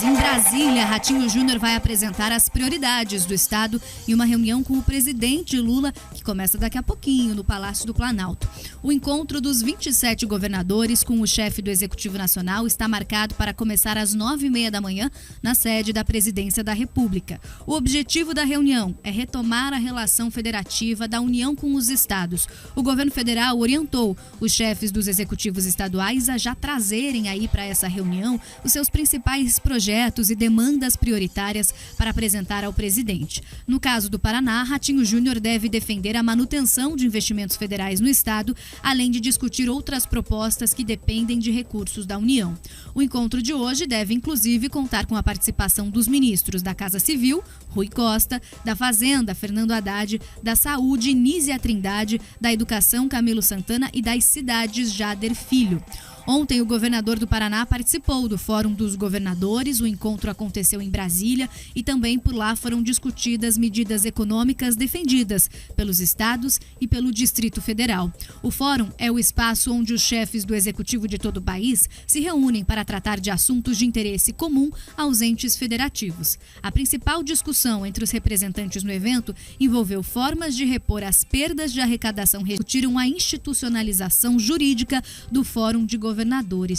Em Brasília, Ratinho Júnior vai apresentar as prioridades do Estado em uma reunião com o presidente Lula, que começa daqui a pouquinho no Palácio do Planalto. O encontro dos 27 governadores com o chefe do Executivo Nacional está marcado para começar às 9h30 da manhã na sede da Presidência da República. O objetivo da reunião é retomar a relação federativa da União com os estados. O governo federal orientou os chefes dos executivos estaduais a já trazerem aí para essa reunião os seus principais projetos e demandas prioritárias para apresentar ao presidente. No caso do Paraná, Ratinho Júnior deve defender a manutenção de investimentos federais no estado, além de discutir outras propostas que dependem de recursos da União. O encontro de hoje deve, inclusive, contar com a participação dos ministros da Casa Civil, Rui Costa, da Fazenda, Fernando Haddad, da Saúde, Nízia Trindade, da Educação, Camilo Santana e das Cidades, Jader Filho. Ontem, o governador do Paraná participou do Fórum dos Governadores. O encontro aconteceu em Brasília e também por lá foram discutidas medidas econômicas defendidas pelos estados e pelo Distrito Federal. O fórum é o espaço onde os chefes do executivo de todo o país se reúnem para tratar de assuntos de interesse comum aos entes federativos. A principal discussão entre os representantes no evento envolveu formas de repor as perdas de arrecadação, discutiram a institucionalização jurídica do Fórum de Governadores.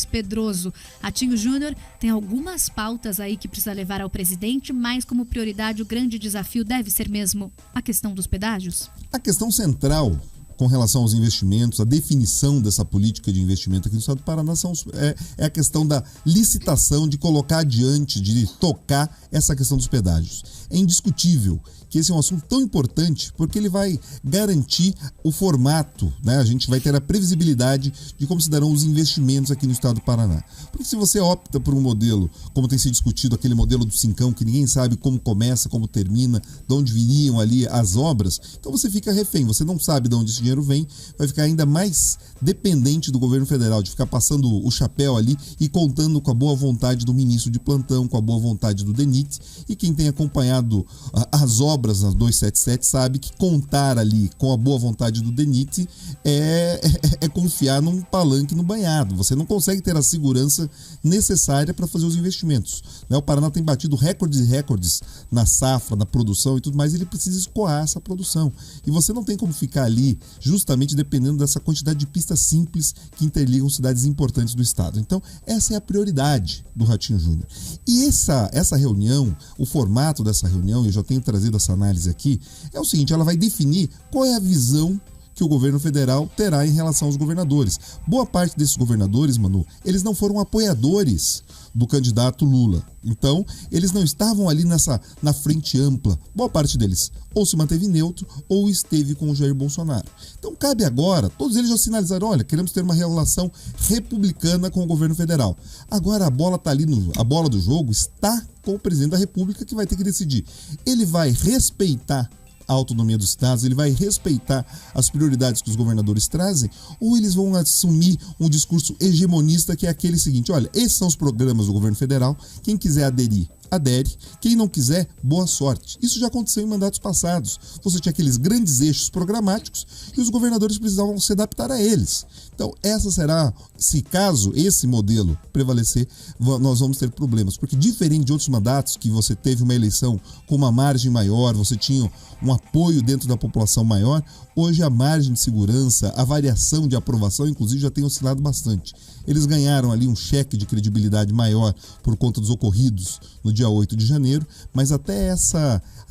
Pedroso, Ratinho Júnior tem algumas pautas aí que precisa levar ao presidente, mas como prioridade o grande desafio deve ser mesmo a questão dos pedágios? A questão central com relação aos investimentos, a definição dessa política de investimento aqui no estado do Paraná é a questão da licitação, de colocar adiante, de tocar essa questão dos pedágios. É indiscutível que esse é um assunto tão importante porque ele vai garantir o formato, né? A gente vai ter a previsibilidade de como se darão os investimentos aqui no estado do Paraná. Porque se você opta por um modelo, como tem sido discutido, aquele modelo do cincão, que ninguém sabe como começa, como termina, de onde viriam ali as obras, então você fica refém, você não sabe de onde esse dinheiro vem, vai ficar ainda mais dependente do governo federal, de ficar passando o chapéu ali e contando com a boa vontade do ministro de plantão, com a boa vontade do DENIT, e quem tem acompanhado as obras nas 277 sabe que contar ali com a boa vontade do DENIT é confiar num palanque no banhado. Você não consegue ter a segurança necessária para fazer os investimentos, né? O Paraná tem batido recordes e recordes na safra, na produção e tudo mais, ele precisa escoar essa produção. E você não tem como ficar ali justamente dependendo dessa quantidade de pistas simples que interligam cidades importantes do estado. Então, essa é a prioridade do Ratinho Júnior. E essa reunião, o formato dessa reunião, eu já tenho trazido essa análise aqui, é o seguinte: ela vai definir qual é a visão que o governo federal terá em relação aos governadores. Boa parte desses governadores, Manu, eles não foram apoiadores do candidato Lula. Então, eles não estavam ali na frente ampla. Boa parte deles ou se manteve neutro ou esteve com o Jair Bolsonaro. Então, cabe agora, todos eles já sinalizaram, olha, queremos ter uma relação republicana com o governo federal. Agora a bola está ali, a bola do jogo está com o presidente da República, que vai ter que decidir. Ele vai respeitar a autonomia dos estados, ele vai respeitar as prioridades que os governadores trazem, ou eles vão assumir um discurso hegemonista que é aquele seguinte: olha, esses são os programas do governo federal, quem quiser aderir, adere, quem não quiser, boa sorte. Isso já aconteceu em mandatos passados. Você tinha aqueles grandes eixos programáticos e os governadores precisavam se adaptar a eles. Então, essa será, se caso esse modelo prevalecer, nós vamos ter problemas, porque diferente de outros mandatos que você teve uma eleição com uma margem maior, você tinha um apoio dentro da população maior, hoje a margem de segurança, a variação de aprovação, inclusive, já tem oscilado bastante. Eles ganharam ali um cheque de credibilidade maior por conta dos ocorridos no dia 8 de janeiro, mas até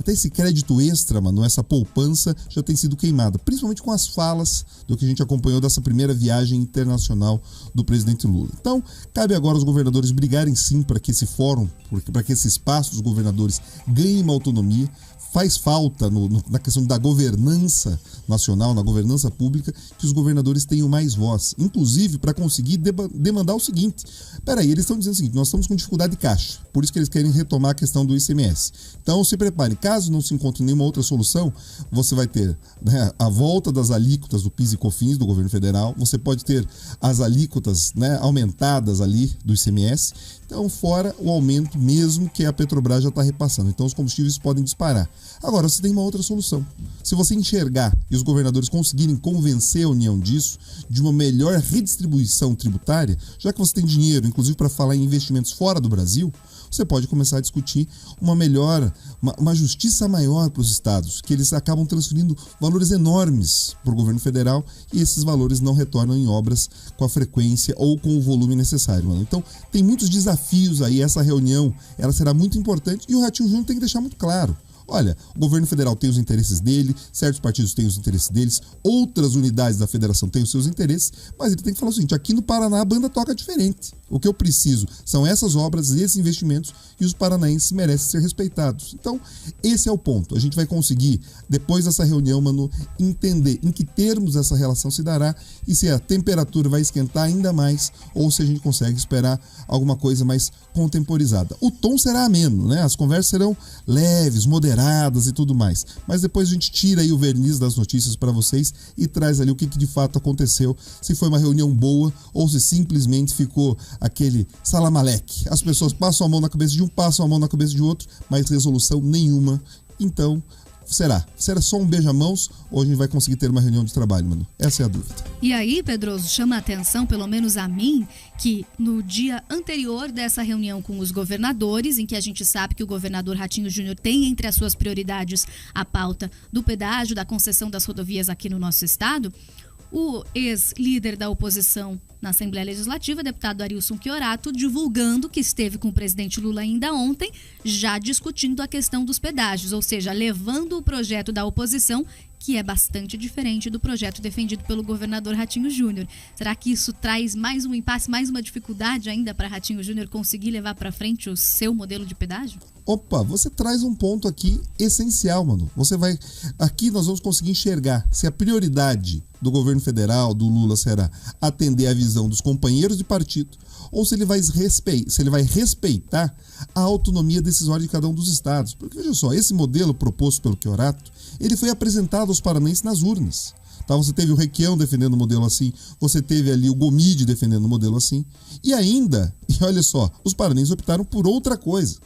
esse crédito extra, mano, essa poupança já tem sido queimada, principalmente com as falas do que a gente acompanhou dessa primeira viagem internacional do presidente Lula. Então, cabe agora aos governadores brigarem sim para que esse fórum, para que esse espaço dos governadores ganhe uma autonomia. Faz falta na questão da governança nacional, na governança pública, que os governadores tenham mais voz, inclusive para conseguir demandar o seguinte: peraí, eles estão dizendo o seguinte, nós estamos com dificuldade de caixa, por isso que eles querem retomar a questão do ICMS. Então se prepare, caso não se encontre nenhuma outra solução, você vai ter, né, a volta das alíquotas do PIS e COFINS do governo federal, você pode ter as alíquotas, né, aumentadas ali do ICMS, então fora o aumento mesmo que a Petrobras já está repassando. Então os combustíveis podem disparar. Agora, você tem uma outra solução. Se você enxergar e os governadores conseguirem convencer a União disso, de uma melhor redistribuição tributária, já que você tem dinheiro, inclusive para falar em investimentos fora do Brasil, você pode começar a discutir uma justiça maior para os estados, que eles acabam transferindo valores enormes para o governo federal e esses valores não retornam em obras com a frequência ou com o volume necessário. Mano. Então, tem muitos desafios aí, essa reunião, ela será muito importante e o Ratinho Júnior tem que deixar muito claro. Olha, o governo federal tem os interesses dele, certos partidos têm os interesses deles, outras unidades da federação têm os seus interesses, mas ele tem que falar o seguinte, aqui no Paraná a banda toca diferente. O que eu preciso são essas obras, esses investimentos e os paranaenses merecem ser respeitados. Então, esse é o ponto. A gente vai conseguir, depois dessa reunião, Manu, entender em que termos essa relação se dará e se a temperatura vai esquentar ainda mais ou se a gente consegue esperar alguma coisa mais contemporizada. O tom será ameno, né? As conversas serão leves, moderadas e tudo mais. Mas depois a gente tira aí o verniz das notícias para vocês e traz ali o que de fato aconteceu, se foi uma reunião boa ou se simplesmente ficou aquele salamaleque. As pessoas passam a mão na cabeça de um, passam a mão na cabeça de outro, mas resolução nenhuma. Então, será só um beijamãos ou a gente vai conseguir ter uma reunião de trabalho, Manu? Essa é a dúvida. E aí, Pedroso, chama a atenção, pelo menos a mim, que no dia anterior dessa reunião com os governadores, em que a gente sabe que o governador Ratinho Júnior tem entre as suas prioridades a pauta do pedágio, da concessão das rodovias aqui no nosso estado, o ex-líder da oposição na Assembleia Legislativa, deputado Arilson Chiorato, divulgando que esteve com o presidente Lula ainda ontem, já discutindo a questão dos pedágios, ou seja, levando o projeto da oposição, que é bastante diferente do projeto defendido pelo governador Ratinho Júnior. Será que isso traz mais um impasse, mais uma dificuldade ainda para Ratinho Júnior conseguir levar para frente o seu modelo de pedágio? Opa, você traz um ponto aqui essencial, Manu. Aqui nós vamos conseguir enxergar se a prioridade do governo federal, do Lula, será atender a visão dos companheiros de partido ou se ele vai respeitar a autonomia decisória de cada um dos estados. Porque, veja só, esse modelo proposto pelo Chiorato, ele foi apresentado aos paranaenses nas urnas. Tá, você teve o Requião defendendo o modelo assim, você teve ali o Gomide defendendo o modelo assim, e olha só, os paranaenses optaram por outra coisa.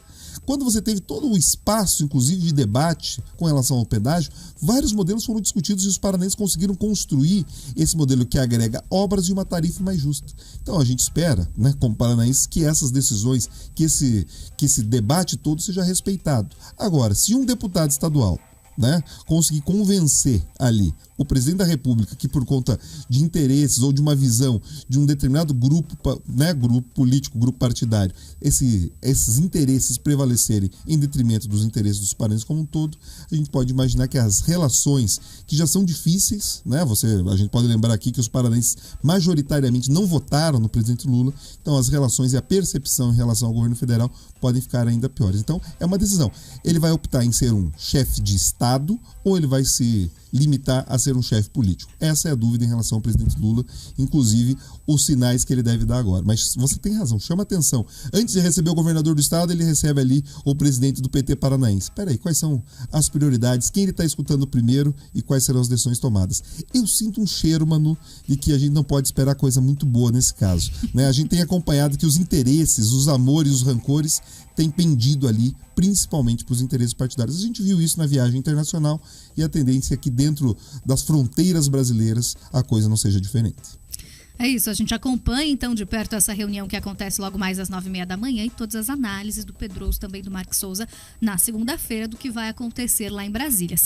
Quando você teve todo o espaço, inclusive, de debate com relação ao pedágio, vários modelos foram discutidos e os paranaenses conseguiram construir esse modelo que agrega obras e uma tarifa mais justa. Então a gente espera, né, como paranaenses, que essas decisões, que esse debate todo seja respeitado. Agora, se um deputado estadual, né, conseguir convencer ali o presidente da República que por conta de interesses ou de uma visão de um determinado grupo, né, grupo político, grupo partidário, esses interesses prevalecerem em detrimento dos interesses dos paranaenses como um todo, a gente pode imaginar que as relações que já são difíceis, né, a gente pode lembrar aqui que os paranaenses majoritariamente não votaram no presidente Lula, então as relações e a percepção em relação ao governo federal podem ficar ainda piores. Então é uma decisão. Ele vai optar em ser um chefe de Estado ou ele vai se limitar a ser um chefe político? Essa é a dúvida em relação ao presidente Lula, inclusive os sinais que ele deve dar agora. Mas você tem razão, chama atenção. Antes de receber o governador do estado, ele recebe ali o presidente do PT paranaense. Espera aí, quais são as prioridades? Quem ele está escutando primeiro e quais serão as decisões tomadas? Eu sinto um cheiro, Manu, de que a gente não pode esperar coisa muito boa nesse caso, né? A gente tem acompanhado que os interesses, os amores, os rancores têm pendido ali, principalmente para os interesses partidários. A gente viu isso na viagem internacional e a tendência é que dentro das fronteiras brasileiras a coisa não seja diferente. É isso, a gente acompanha então de perto essa reunião que acontece logo mais às 9h30 da manhã e todas as análises do Pedroso, também do Marcos Souza, na segunda-feira do que vai acontecer lá em Brasília.